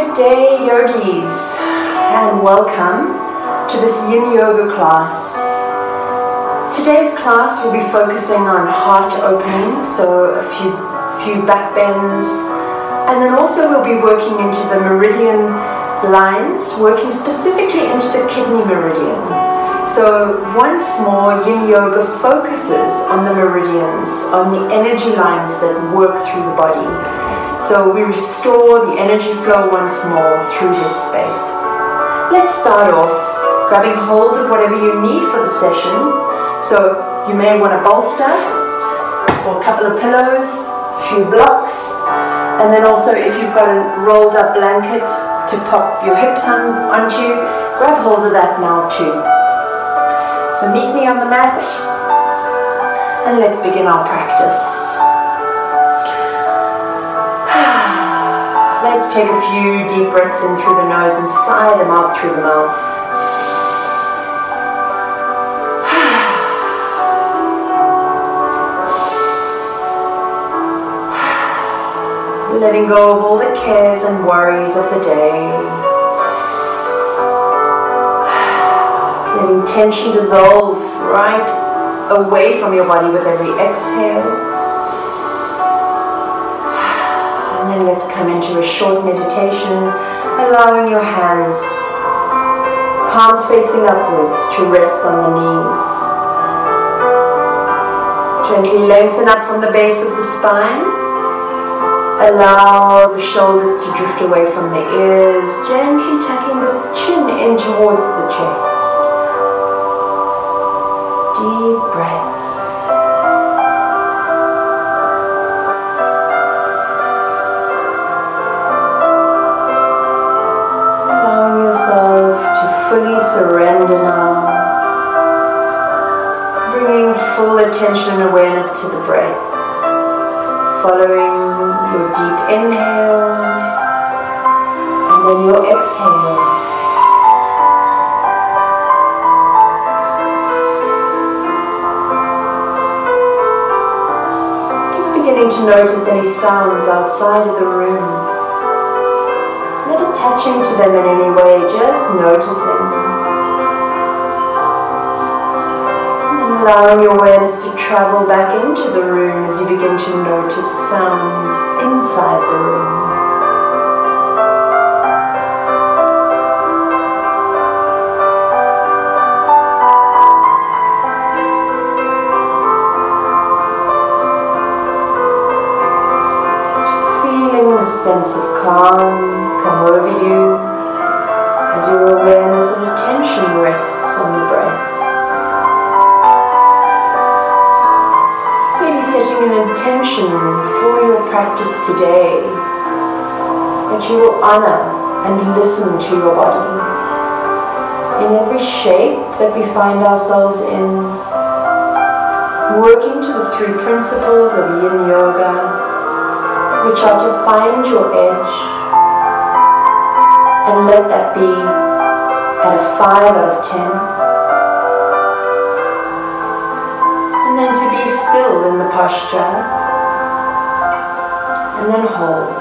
Good day, yogis, and welcome to this yin yoga class. Today's class will be focusing on heart opening, so a few back bends, and then also we'll be working into the meridian lines, working specifically into the kidney meridian. So once more, yin yoga focuses on the meridians, on the energy lines that work through the body. So we restore the energy flow once more through this space. Let's start off grabbing hold of whatever you need for the session. So you may want a bolster or a couple of pillows, a few blocks, and then also if you've got a rolled up blanket to pop your hips onto, grab hold of that now too. So meet me on the mat and let's begin our practice. Let's take a few deep breaths in through the nose and sigh them out through the mouth. Letting go of all the cares and worries of the day. Letting tension dissolve right away from your body with every exhale. And then let's come into a short meditation, allowing your hands, palms facing upwards, to rest on the knees. Gently lengthen up from the base of the spine. Allow the shoulders to drift away from the ears, gently tucking the chin in towards the chest. Deep breaths. Fully surrender now, bringing full attention and awareness to the breath, following your deep inhale and then your exhale. Just beginning to notice any sounds outside of the room. Not attaching to them in any way, just noticing. And allowing your awareness to travel back into the room as you begin to notice sounds inside the room. Just feeling the sense of calm come over you as your awareness and attention rests on the breath. Maybe setting an intention for your practice today, that you will honor and listen to your body in every shape that we find ourselves in, working to the three principles of yin yoga, which are to find your edge, and let that be at a 5 out of 10. And then to be still in the posture. And then hold.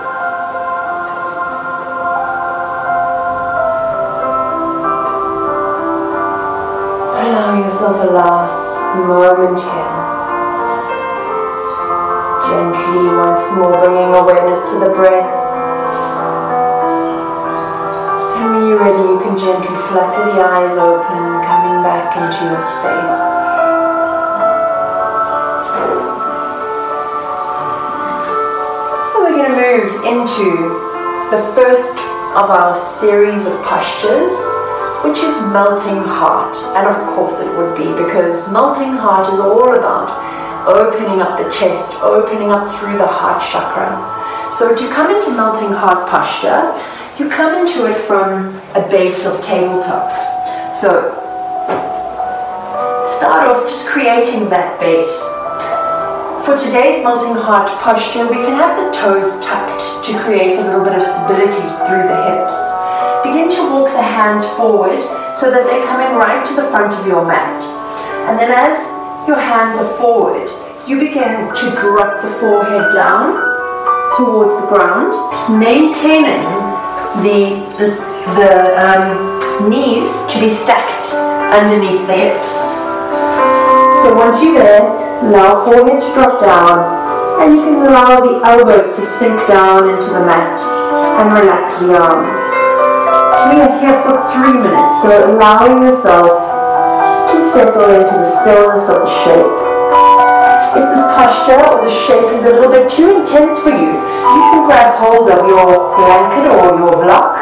Allowing yourself a last moment here. Gently once more bringing awareness to the breath. When you're ready, you can gently flutter the eyes open, coming back into your space. So we're going to move into the first of our series of postures, which is melting heart. And of course it would be, because melting heart is all about opening up the chest, opening up through the heart chakra. So to come into melting heart posture, you come into it from a base of tabletop. So start off just creating that base. For today's melting heart posture, we can have the toes tucked to create a little bit of stability through the hips. Begin to walk the hands forward so that they're coming right to the front of your mat. And then as your hands are forward, you begin to drop the forehead down towards the ground, maintaining the knees to be stacked underneath the hips. So once you're there, allow forehead to drop down, and you can allow the elbows to sink down into the mat and relax the arms. We are here for 3 minutes, so allowing yourself to settle into the stillness of the shape. If this posture or the shape is a little bit too intense for you, you can grab hold of your blanket or your block,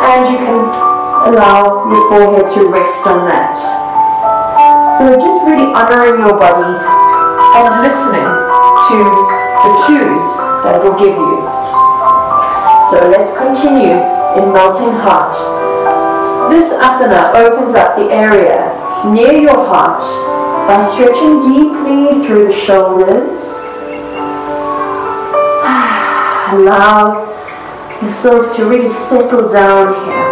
and you can allow your forehead to rest on that. So just really honoring your body and listening to the cues that it will give you. So let's continue in melting heart. This asana opens up the area near your heart by stretching deeply through the shoulders. Allow yourself to really settle down here.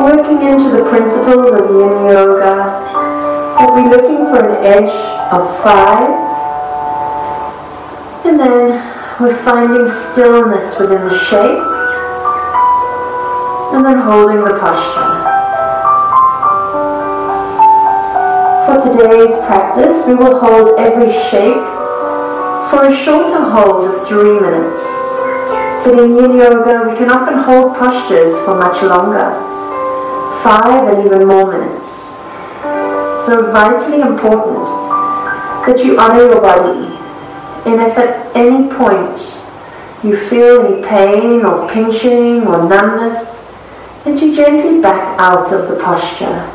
Working into the principles of Yin Yoga, we'll be looking for an edge of 5. And then we're finding stillness within the shape, and then holding the posture. For today's practice, we will hold every shape for a shorter hold of 3 minutes. But in Yin Yoga, we can often hold postures for much longer, 5 and even more minutes. So vitally important that you honor your body. And if at any point you feel any pain or pinching or numbness, that you gently back out of the posture.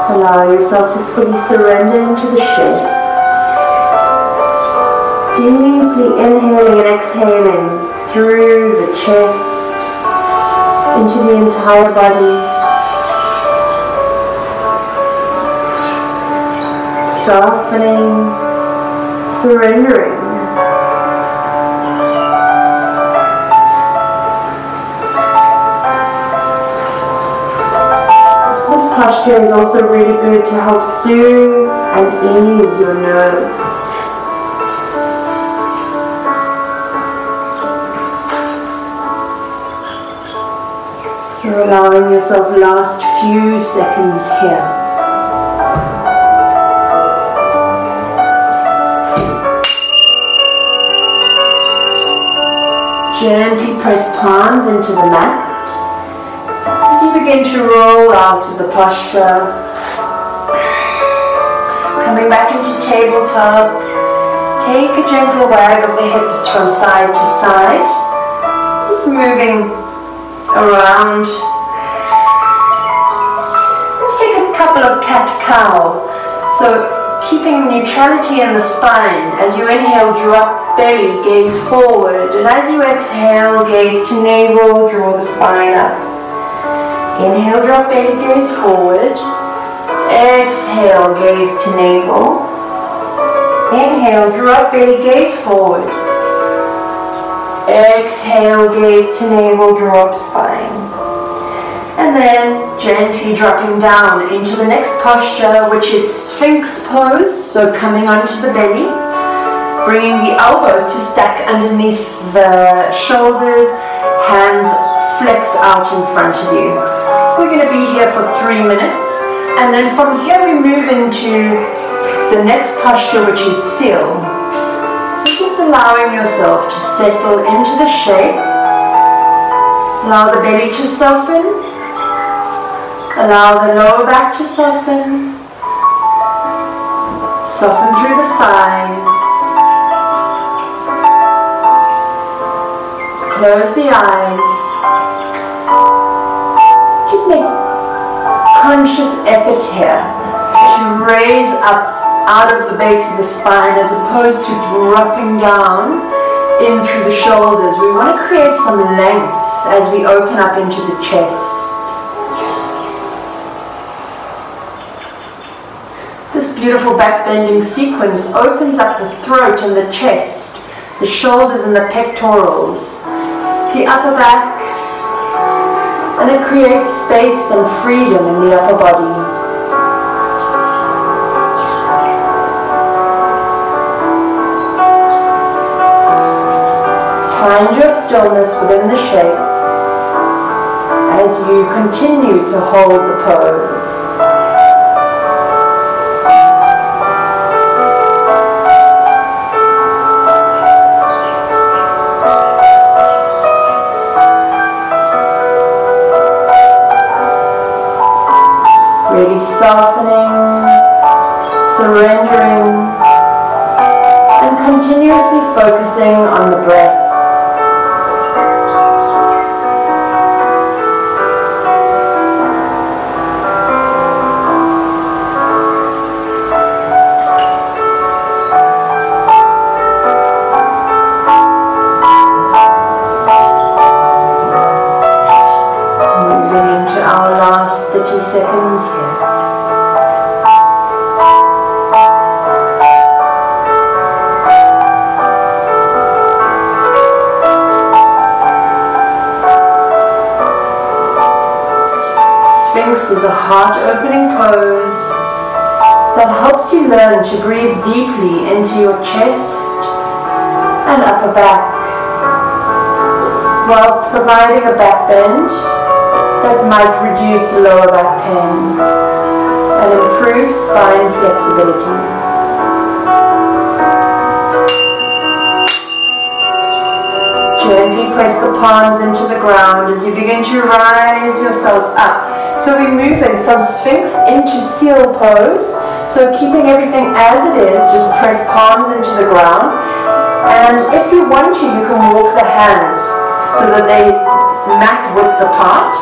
Allow yourself to fully surrender into the shape. Deeply inhaling and exhaling through the chest, into the entire body. Softening, surrendering. Posture is also really good to help soothe and ease your nerves. So allowing yourself last few seconds here. Gently press palms into the mat. As you begin to roll out of the posture, coming back into tabletop, take a gentle wag of the hips from side to side, just moving around. Let's take a couple of cat-cow. So keeping neutrality in the spine. As you inhale, drop belly, gaze forward, and as you exhale, gaze to navel, draw the spine up. Inhale, drop belly, gaze forward. Exhale, gaze to navel. Inhale, drop belly, gaze forward. Exhale, gaze to navel, draw up spine. And then gently dropping down into the next posture, which is Sphinx pose. So coming onto the belly, bringing the elbows to stack underneath the shoulders, hands flex out in front of you. We're going to be here for 3 minutes, and then from here we move into the next posture, which is Seal. So just allowing yourself to settle into the shape. Allow the belly to soften. Allow the lower back to soften. Soften through the thighs. Close the eyes. Just make conscious effort here to raise up out of the base of the spine as opposed to dropping down in through the shoulders. We want to create some length as we open up into the chest. This beautiful back bending sequence opens up the throat and the chest, the shoulders and the pectorals, the upper back, and it creates space and freedom in the upper body. Find your stillness within the shape as you continue to hold the pose. Really softening, surrendering, and continuously focusing on the breath. Moving into our last 30 seconds here. Sphinx is a heart-opening pose that helps you learn to breathe deeply into your chest and upper back while providing a back bend that might reduce lower back pain and improve spine flexibility. Gently press the palms into the ground as you begin to rise yourself up. So we're moving from Sphinx into seal pose. So keeping everything as it is, just press palms into the ground. And if you want to, you can walk the hands so that they mat width apart.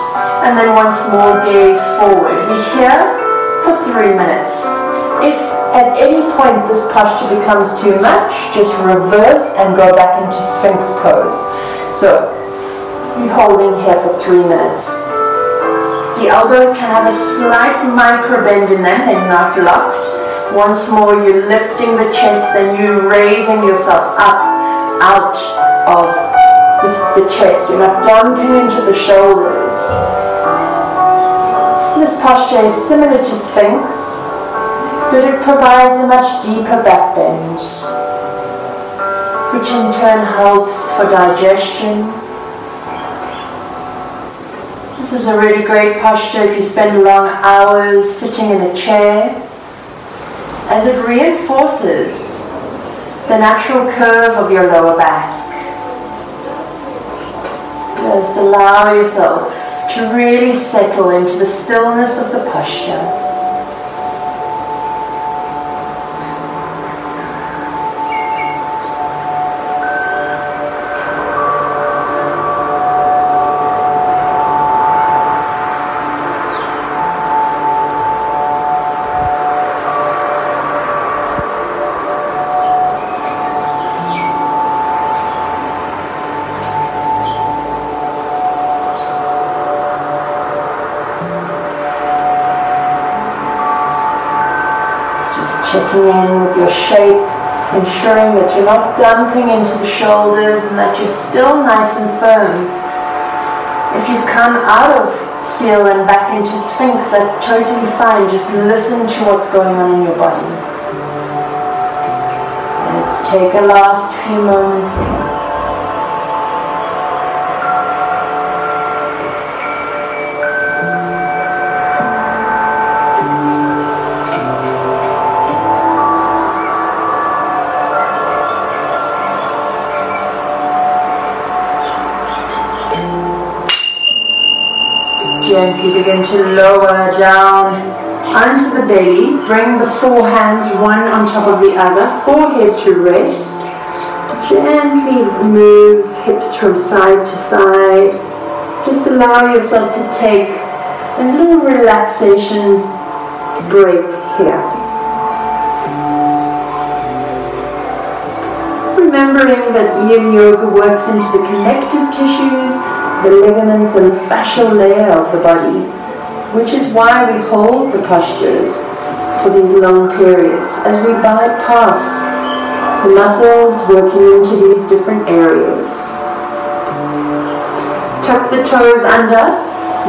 And then once more, gaze forward. We're here for 3 minutes. If at any point this posture becomes too much, just reverse and go back into Sphinx pose. So you're holding here for 3 minutes. The elbows can have a slight micro bend in them, they're not locked. Once more, you're lifting the chest and you're raising yourself up out of the chest. You're not dumping into the shoulders. This posture is similar to Sphinx, but it provides a much deeper back bend, which in turn helps for digestion. This is a really great posture if you spend long hours sitting in a chair, as it reinforces the natural curve of your lower back. Just allow yourself to really settle into the stillness of the posture. Checking in with your shape, ensuring that you're not dumping into the shoulders and that you're still nice and firm. If you've come out of seal and back into Sphinx, that's totally fine. Just listen to what's going on in your body. Let's take a last few moments here. Gently begin to lower down onto the belly. Bring the four hands one on top of the other, forehead to rest. Gently move hips from side to side. Just allow yourself to take a little relaxation break here. Remembering that Yin Yoga works into the connective tissues, the ligaments and the fascial layer of the body, which is why we hold the postures for these long periods as we bypass the muscles working into these different areas. Tuck the toes under,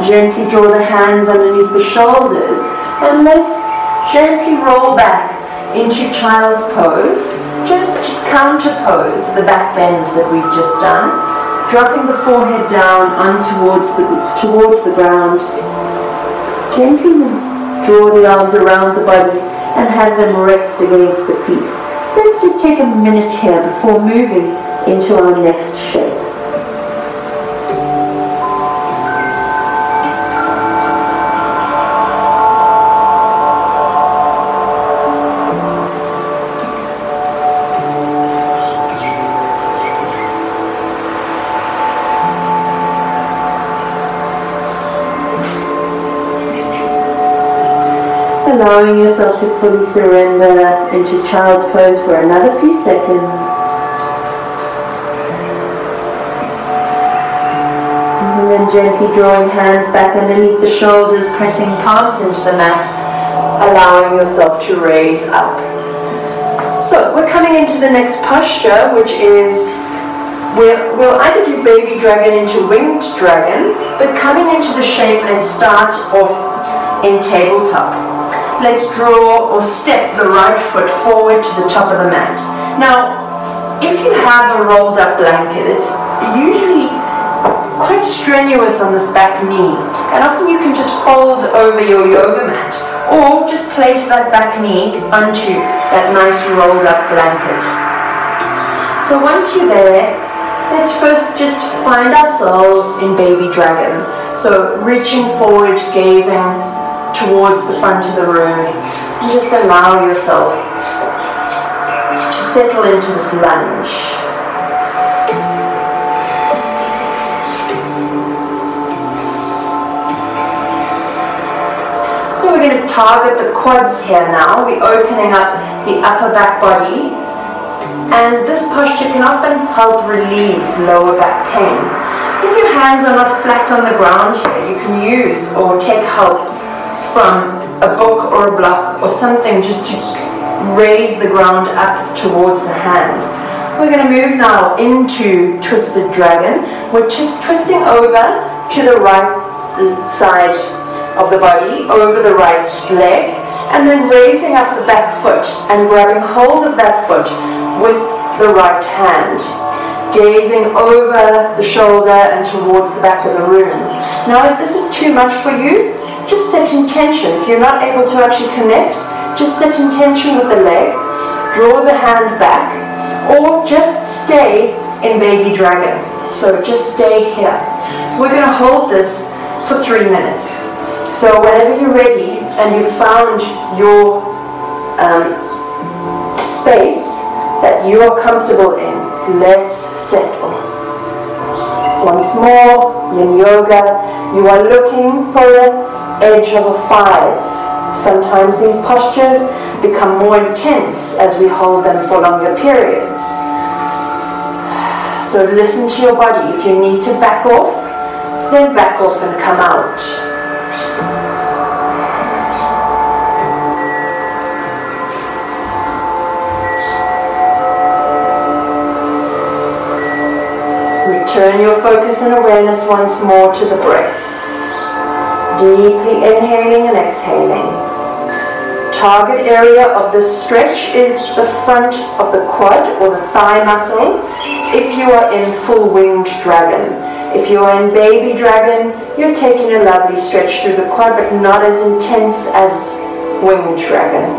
gently draw the hands underneath the shoulders, and let's gently roll back into child's pose, just to counter pose the back bends that we've just done, dropping the forehead down on towards the ground. Gently draw the arms around the body and have them rest against the feet. Let's just take a minute here before moving into our next shape. Allowing yourself to fully surrender into child's pose for another few seconds. And then gently drawing hands back underneath the shoulders, pressing palms into the mat, allowing yourself to raise up. So we're coming into the next posture, which is, we'll either do baby dragon into winged dragon, but coming into the shape and start off in tabletop. Let's draw or step the right foot forward to the top of the mat. Now, if you have a rolled up blanket, it's usually quite strenuous on this back knee. And often you can just fold over your yoga mat or just place that back knee onto that nice rolled up blanket. So once you're there, let's first just find ourselves in baby dragon. So reaching forward, gazing towards the front of the room, and just allow yourself to settle into this lunge. So we're going to target the quads here now. We're opening up the upper back body, and this posture can often help relieve lower back pain. If your hands are not flat on the ground here, you can use or take help from a book or a block or something just to raise the ground up towards the hand. We're going to move now into twisted dragon. We're just twisting over to the right side of the body, over the right leg, and then raising up the back foot and grabbing hold of that foot with the right hand, gazing over the shoulder and towards the back of the room. Now if this is too much for you, just set intention. If you're not able to actually connect, just set intention with the leg, draw the hand back, or just stay in baby dragon. So just stay here. We're going to hold this for 3 minutes. So whenever you're ready and you've found your space that you are comfortable in, let's settle. Once more, Yin Yoga, you are looking for the edge of a 5. Sometimes these postures become more intense as we hold them for longer periods. So listen to your body. If you need to back off, then back off and come out. Return your focus and awareness once more to the breath. Deeply inhaling and exhaling. Target area of the stretch is the front of the quad or the thigh muscle if you are in full winged dragon. If you are in baby dragon, you're taking a lovely stretch through the quad, but not as intense as winged dragon.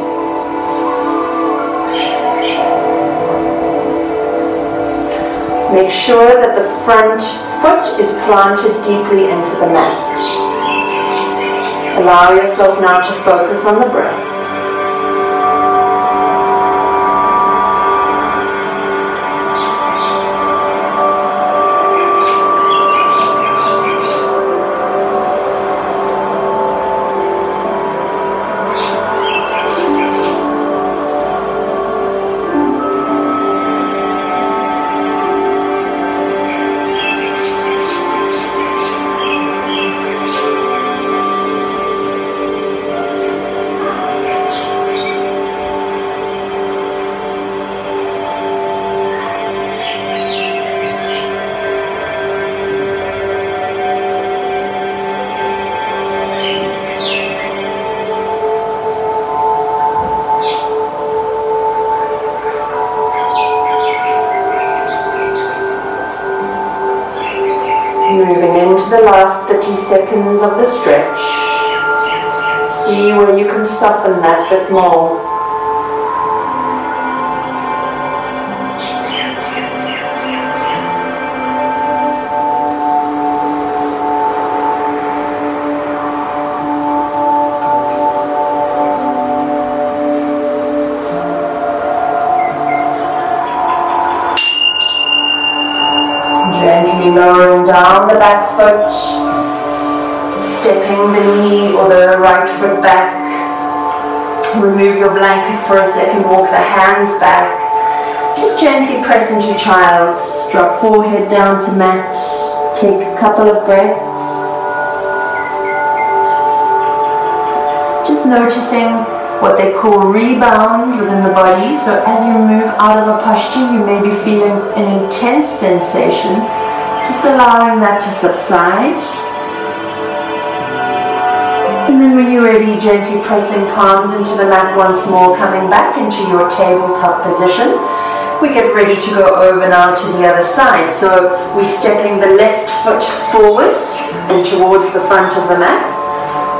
Make sure that the front foot is planted deeply into the mat. Allow yourself now to focus on the breath. last 30 seconds of the stretch. See where you can soften that bit more. Gently lowering down the back foot, stepping the knee or the right foot back. Remove your blanket for a second, walk the hands back. Just gently press into child's. Drop forehead down to mat. Take a couple of breaths. Just noticing what they call rebound within the body. So as you move out of a posture, you may be feeling an intense sensation. Just allowing that to subside. And then when you're ready, gently pressing palms into the mat once more, coming back into your tabletop position. We get ready to go over now to the other side. So we're stepping the left foot forward and towards the front of the mat.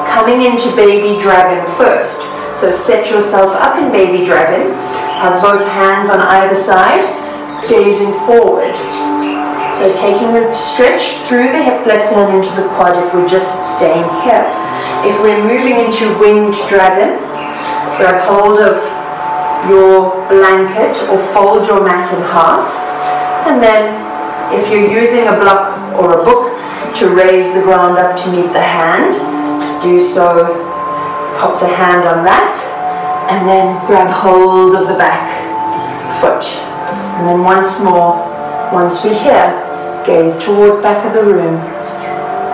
Coming into baby dragon first. So set yourself up in baby dragon. Have both hands on either side, gazing forward. So taking a stretch through the hip flexor and into the quad if we're just staying here. If we're moving into winged dragon, grab hold of your blanket or fold your mat in half. And then if you're using a block or a book to raise the ground up to meet the hand, just do so. Pop the hand on that, and then grab hold of the back foot. And then once more, once we're here, gaze towards back of the room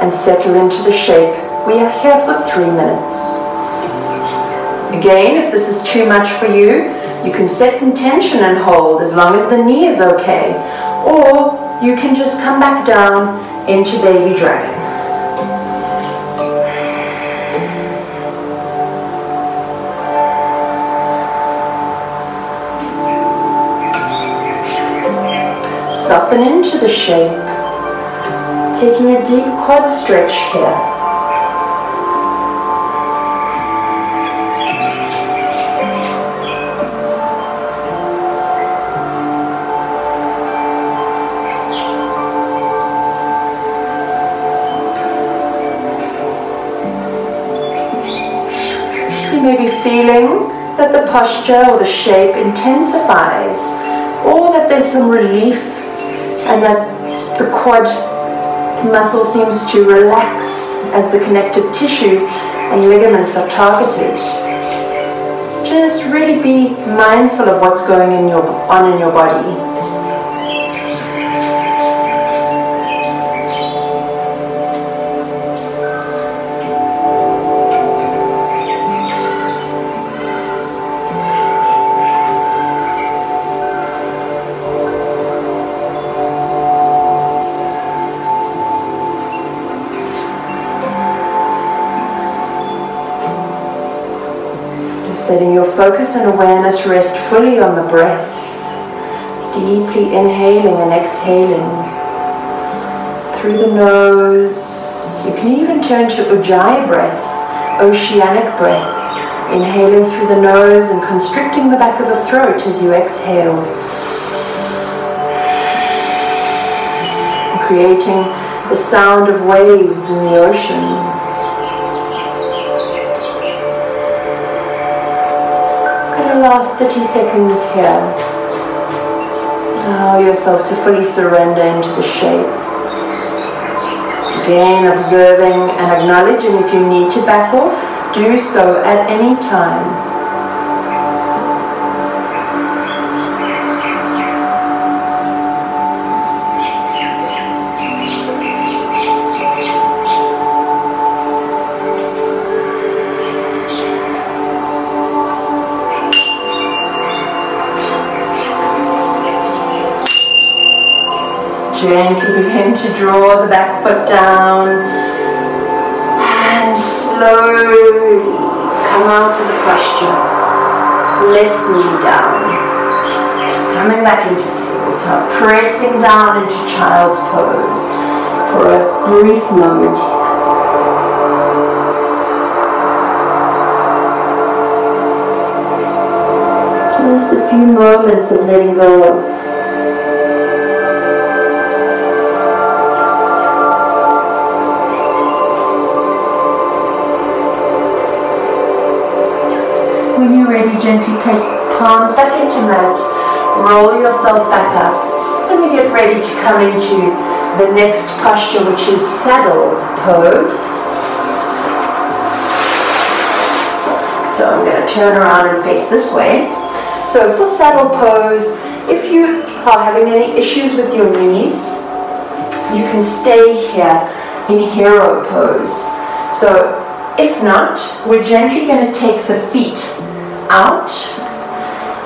and settle into the shape. We are here for 3 minutes. Again, if this is too much for you, you can set intention and hold as long as the knee is okay. Or you can just come back down into baby dragon. Soften into the shape, taking a deep quad stretch here. You may be feeling that the posture or the shape intensifies, or that there's some relief and that the quad muscle seems to relax as the connective tissues and ligaments are targeted. Just really be mindful of what's going on in your body. Letting your focus and awareness rest fully on the breath. Deeply inhaling and exhaling through the nose. You can even turn to Ujjayi breath, oceanic breath. Inhaling through the nose and constricting the back of the throat as you exhale. And creating the sound of waves in the ocean. Last 30 seconds here. Allow yourself to fully surrender into the shape. Again, observing and acknowledging if you need to back off, do so at any time. Gently begin to draw the back foot down and slowly come out of the posture. Left knee down. Coming back into tabletop. Pressing down into child's pose. for a brief moment. Just a few moments of letting go. When you're ready, gently press palms back into mat, roll yourself back up, and we get ready to come into the next posture, which is saddle pose. So I'm going to turn around and face this way. So for saddle pose, if you are having any issues with your knees, you can stay here in hero pose. So if not, we're gently going to take the feet out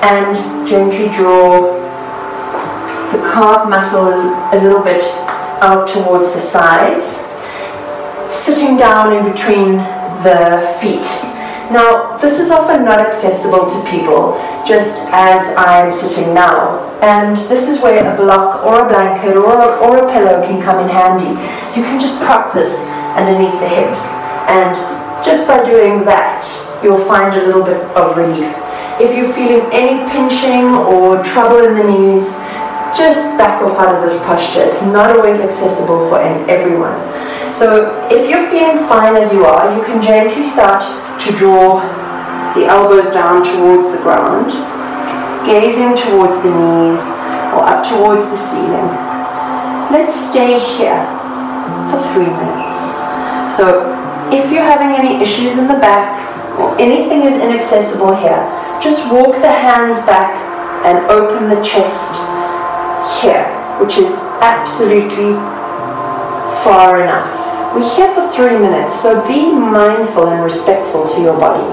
and gently draw the calf muscle a little bit out towards the sides, sitting down in between the feet. Now, this is often not accessible to people, just as I am sitting now. And this is where a block or a blanket or a pillow can come in handy. You can just prop this underneath the hips. And just by doing that, you'll find a little bit of relief. If you're feeling any pinching or trouble in the knees, just back off out of this posture. It's not always accessible for everyone. So if you're feeling fine as you are, you can gently start to draw the elbows down towards the ground, gazing towards the knees or up towards the ceiling. Let's stay here for 3 minutes. So if you're having any issues in the back or anything is inaccessible here, just walk the hands back and open the chest here, which is absolutely far enough. We're here for 3 minutes, so be mindful and respectful to your body.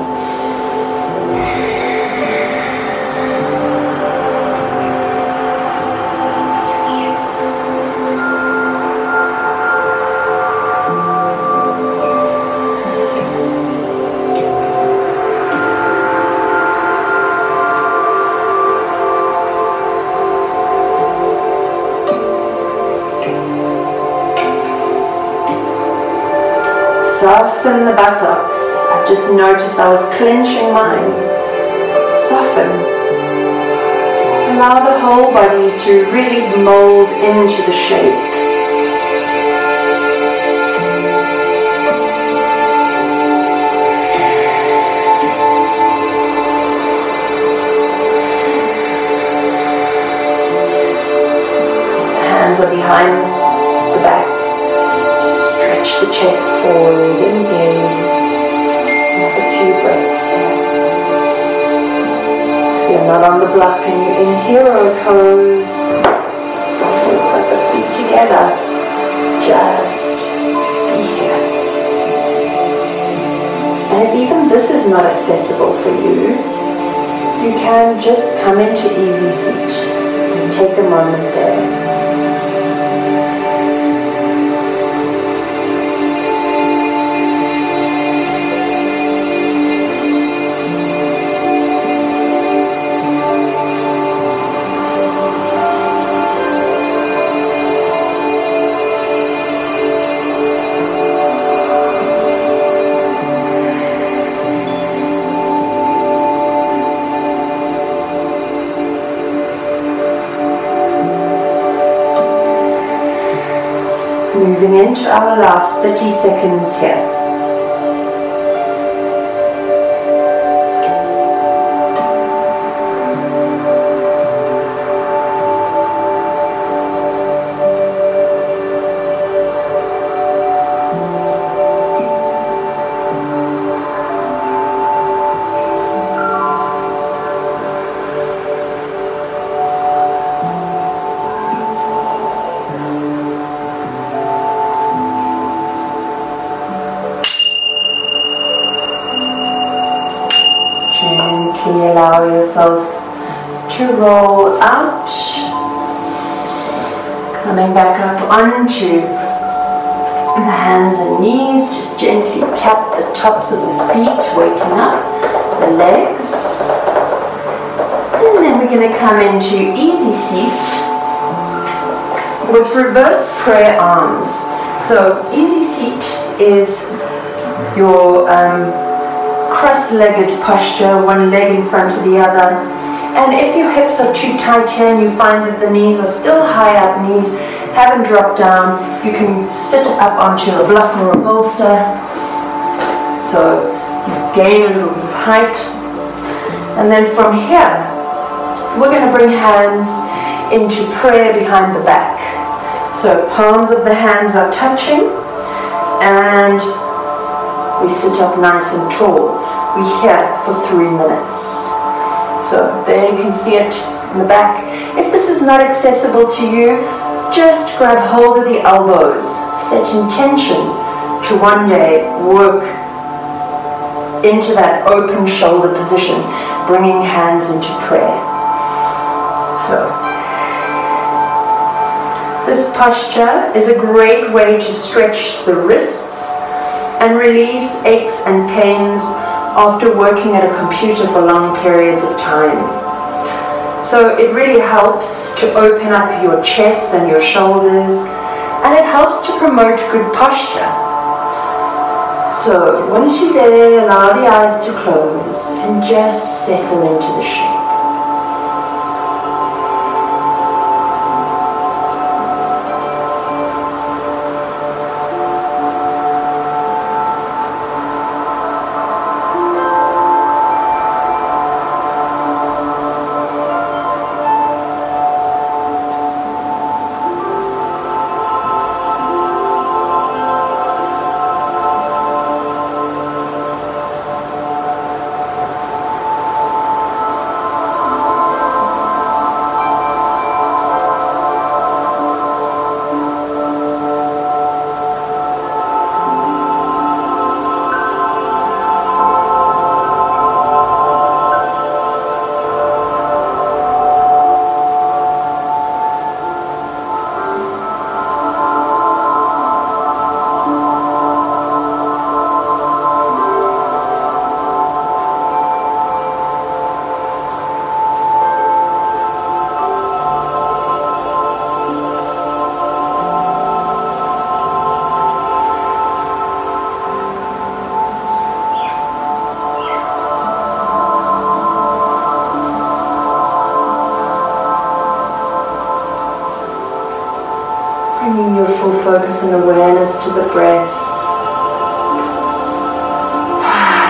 Soften the buttocks. I've just noticed I was clenching mine. Soften. Allow the whole body to really mold into the shape. The hands are behind the back. Stretch the chest forward and gaze. Another few breaths here. If you're not on the block and you're in hero pose, put the feet together. Just be here. And if even this is not accessible for you, you can just come into easy seat and take a moment there. Moving into our last 30 seconds here. Gently allow yourself to roll out, coming back up onto the hands and knees. Just gently tap the tops of the feet, waking up the legs. And then we're going to come into easy seat with reverse prayer arms. So easy seat is your cross-legged posture, one leg in front of the other. And if your hips are too tight here and you find that the knees are still high up, knees haven't dropped down, you can sit up onto a block or a bolster. So you gain a little bit of height. And then from here, we're going to bring hands into prayer behind the back. So palms of the hands are touching, and we sit up nice and tall. We're here for 3 minutes. So there you can see it in the back. If this is not accessible to you, just grab hold of the elbows. Set intention to one day work into that open shoulder position, bringing hands into prayer. So this posture is a great way to stretch the wrists and relieves aches and pains after working at a computer for long periods of time. So it really helps to open up your chest and your shoulders, and it helps to promote good posture. So once you're there, allow the eyes to close and just settle into the shape. Bringing your full focus and awareness to the breath.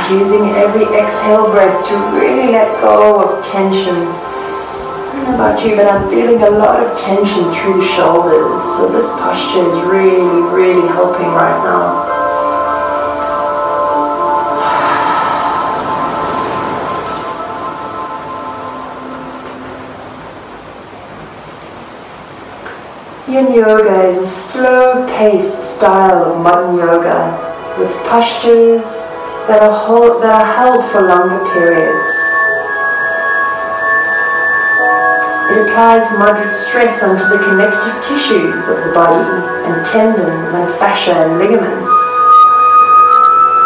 Using every exhale breath to really let go of tension. I don't know about you, but I'm feeling a lot of tension through the shoulders. So this posture is really, really helping right now. Yin Yoga is a slow-paced style of modern yoga with postures that are held for longer periods. It applies moderate stress onto the connective tissues of the body and tendons and fascia and ligaments,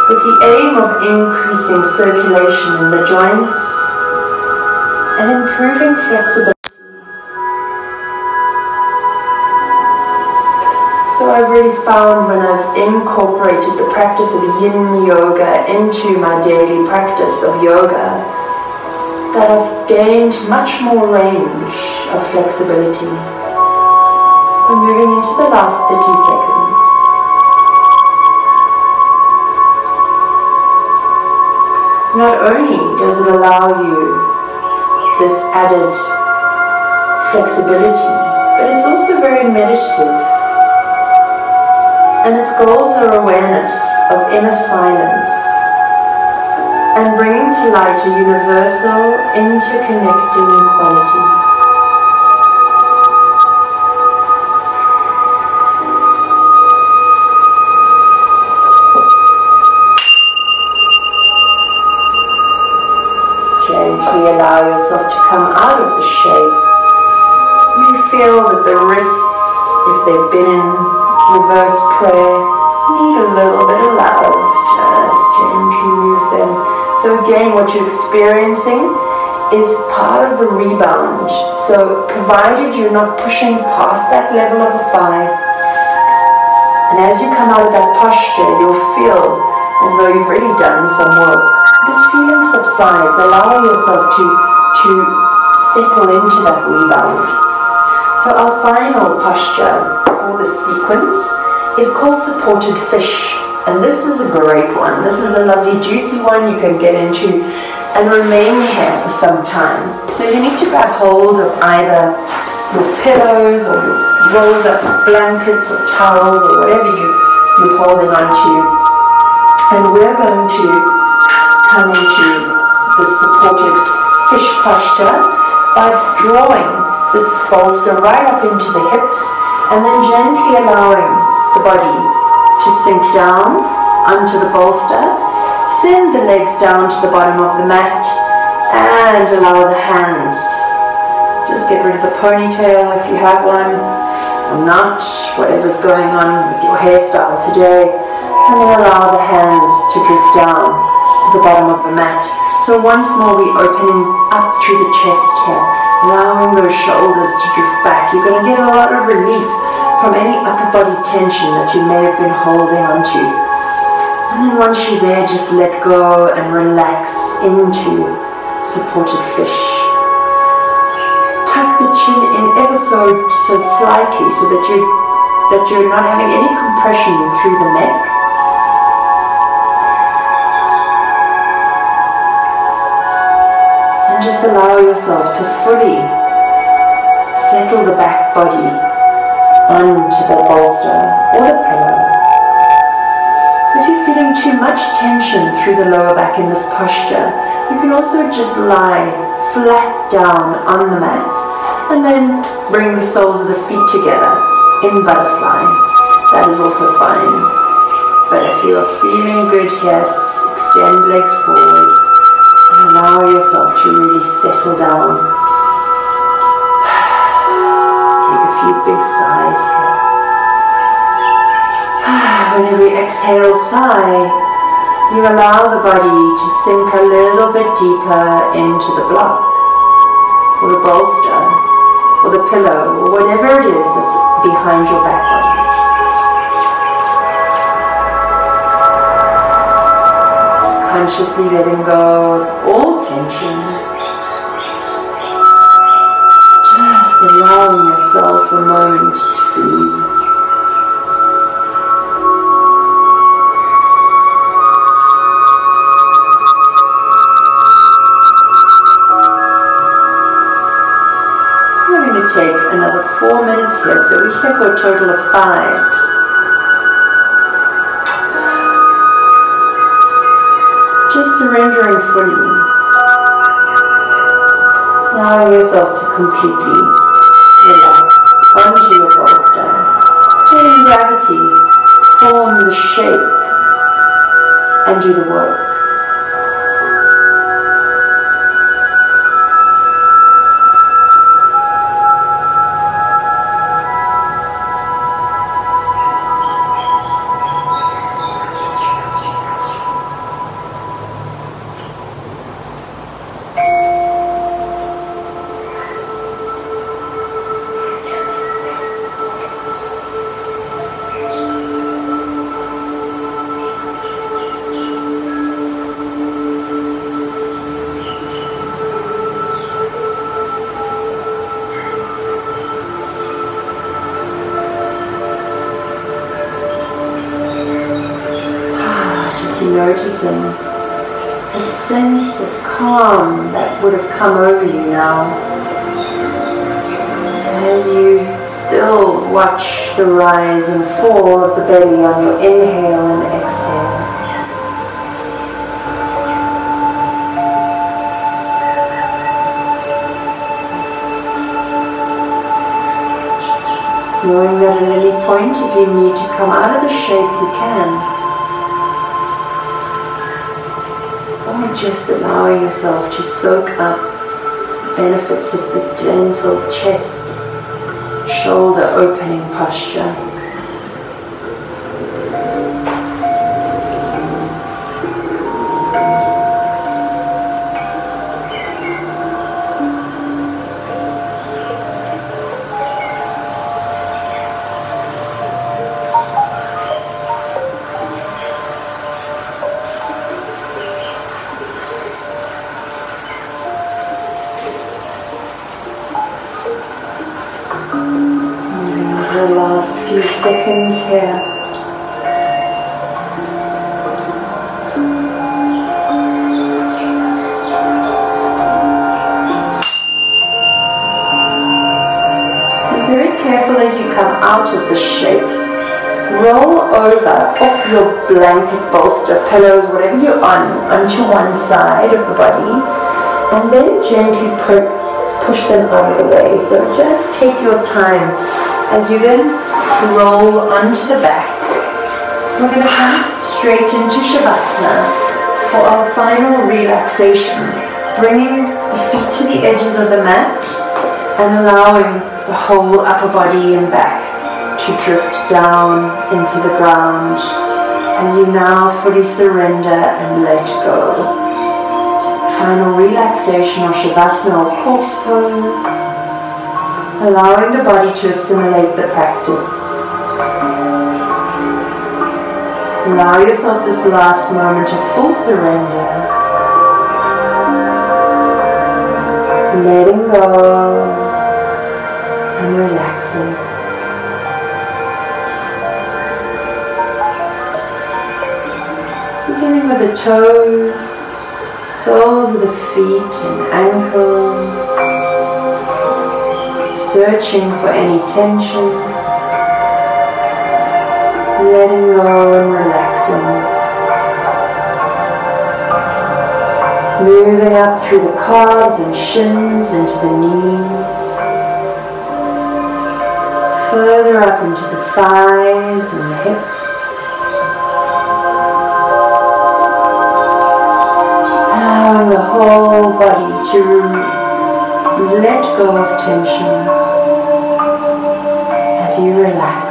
with the aim of increasing circulation in the joints and improving flexibility. So I've really found when I've incorporated the practice of Yin Yoga into my daily practice of yoga, that I've gained much more range of flexibility. We're moving into the last 30 seconds. Not only does it allow you this added flexibility, but it's also very meditative. And its goals are awareness of inner silence and bringing to light a universal, interconnecting quality. Gently allow yourself to come out of the shape. You feel that the wrists, if they've been in reverse prayer, need a little bit of love. Just gently move them. So again, what you're experiencing is part of the rebound. So provided you're not pushing past that level of a 5, And as you come out of that posture, you'll feel as though you've already done some work. This feeling subsides. Allow yourself to settle into that rebound. So our final posture for this sequence is called supported fish. And this is a great one. This is a lovely juicy one you can get into and remain here for some time. So you need to grab hold of either your pillows or your rolled up blankets or towels or whatever you're holding on to. And we're going to come into the supported fish posture by drawing this bolster right up into the hips and then gently allowing the body to sink down onto the bolster. Send the legs down to the bottom of the mat and allow the hands. Just get rid of the ponytail if you have one, or not, whatever's going on with your hairstyle today. And then allow the hands to drift down to the bottom of the mat. So once more we're opening up through the chest here, allowing those shoulders to drift back. You're going to get a lot of relief from any upper body tension that you may have been holding onto. And then once you're there, just let go and relax into supported fish. Tuck the chin in ever so slightly so that you're not having any compression through the neck. And just allow yourself to fully settle the back body onto the bolster or the pillow. If you're feeling too much tension through the lower back in this posture, you can also just lie flat down on the mat and then bring the soles of the feet together in butterfly. That is also fine. But if you are feeling good here, extend legs forward and allow yourself to really settle down. Take a few big sighs here. With every exhale sigh, you allow the body to sink a little bit deeper into the block, or the bolster, or the pillow, or whatever it is that's behind your back body. Consciously letting go of all tension. Just allowing yourself a moment to breathe. Take another 4 minutes here, so we're here for a total of 5. Just surrendering fully, allowing yourself to completely relax onto your bolster, letting gravity form the shape and do the work. Noticing a sense of calm that would have come over you now as you still watch the rise and fall of the belly on your inhale and exhale. Knowing that at any point, if you need to come out of the shape, you can. Just allowing yourself to soak up the benefits of this gentle chest, shoulder opening posture. last few seconds here. Be very careful as you come out of this shape. Roll over off your blanket, bolster, pillows, whatever you're on, onto one side of the body, and then gently push them out of the way. So just take your time as you then roll onto the back. We're going to come straight into Shavasana for our final relaxation, bringing the feet to the edges of the mat and allowing the whole upper body and back to drift down into the ground as you now fully surrender and let go. Final relaxation or Shavasana or corpse pose, allowing the body to assimilate the practice. Allow yourself this last moment of full surrender, letting go and relaxing. Beginning with the toes, soles of the feet and ankles, searching for any tension, letting go and relaxing. Moving up through the calves and shins into the knees, further up into the thighs and the hips. Allowing the whole body to let go of tension as you relax.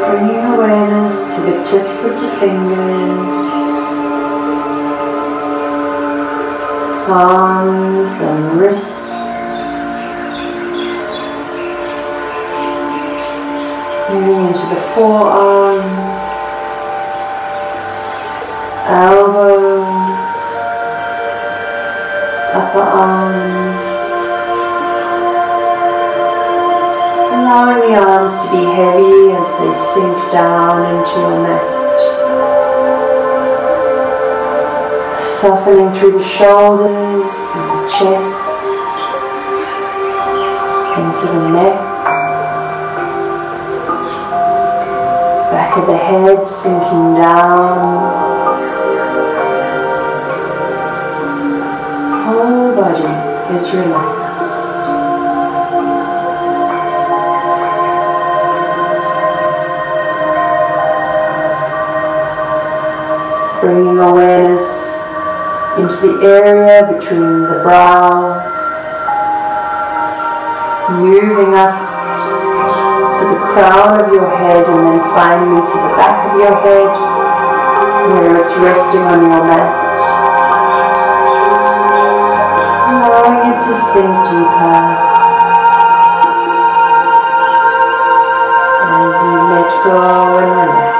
Bringing awareness to the tips of the fingers, palms and wrists. Moving into the forearms, elbows, upper arms, allowing the arms to be heavy as they sink down into your mat, softening through the shoulders and the chest, into the neck. Back of the head sinking down, whole body is relaxed. Bringing awareness into the area between the brow, moving up to the crown of your head and then finally to the back of your head where it's resting on your mat. Allowing it to sink deeper as you let go and relax.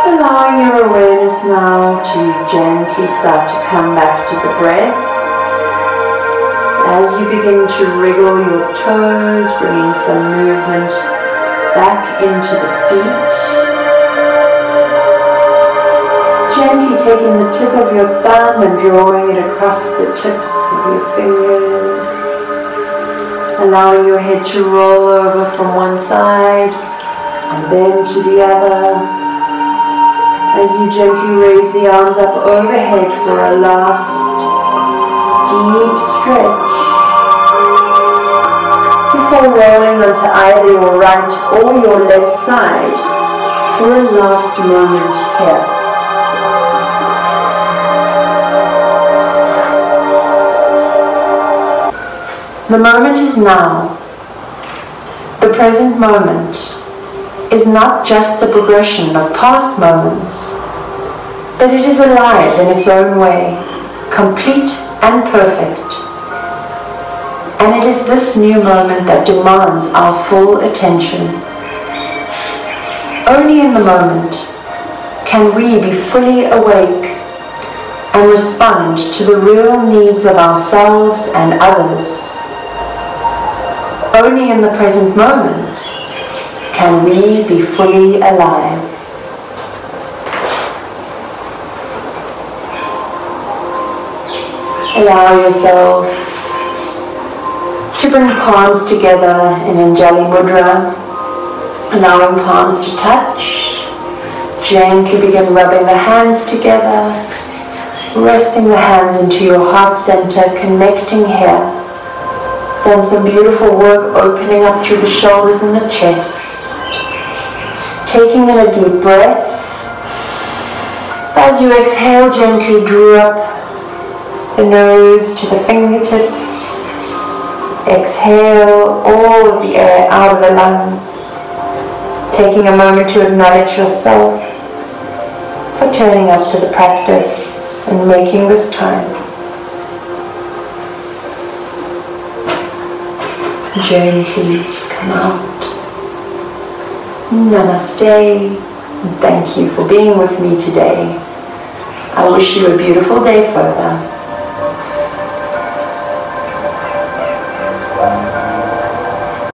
Allowing your awareness now to gently start to come back to the breath as you begin to wriggle your toes, bringing some movement back into the feet. Gently taking the tip of your thumb and drawing it across the tips of your fingers, allowing your head to roll over from one side and then to the other. As you gently raise the arms up overhead for a last deep stretch before rolling onto either your right or your left side for a last moment here. The moment is now. The present moment is not just a progression of past moments, but it is alive in its own way, complete and perfect. And it is this new moment that demands our full attention. Only in the moment can we be fully awake and respond to the real needs of ourselves and others. Only in the present moment can we be fully alive. Allow yourself to bring palms together in Anjali Mudra, allowing palms to touch. Gently begin rubbing the hands together, resting the hands into your heart center, connecting here. Done some beautiful work opening up through the shoulders and the chest. Taking in a deep breath. As you exhale, gently drop the nose to the fingertips. Exhale all of the air out of the lungs. Taking a moment to acknowledge yourself for turning up to the practice and making this time. Gently come out. Namaste. Thank you for being with me today. I wish you a beautiful day further.